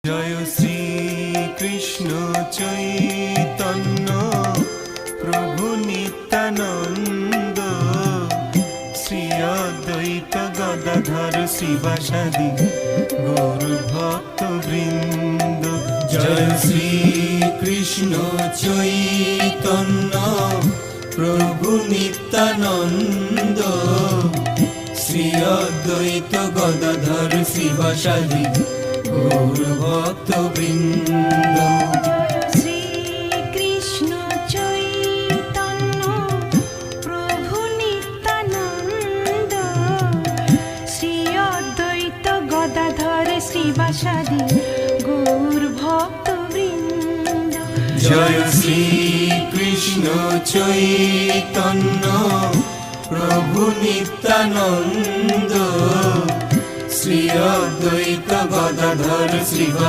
জয় শ্রী কৃষ্ণ চৈতন্য প্রভু নিত্যানন্দ, শ্রী অদ্বৈত গদাধর শিবাসাদি গৌর ভক্ত বৃন্দ। জয় শ্রী কৃষ্ণ চৈতন্য প্রভু নিত্যানন্দ, শ্রী অদ্বৈত গদাধর শিবাসাদি গৌর ভক্ত বৃন্দ। শ্রী কৃষ্ণ চৈতন্য প্রভু নিত্যানন্দ, শ্রী অদ্বৈত গদাধর শ্রীবাসাদি গৌর ভক্ত বৃন্দ। জয় শ্রী কৃষ্ণ চৈতন্য প্রভু নিত্যানন্দ, শ্রী অদ্বৈত গদাধর শ্রীবাসাদি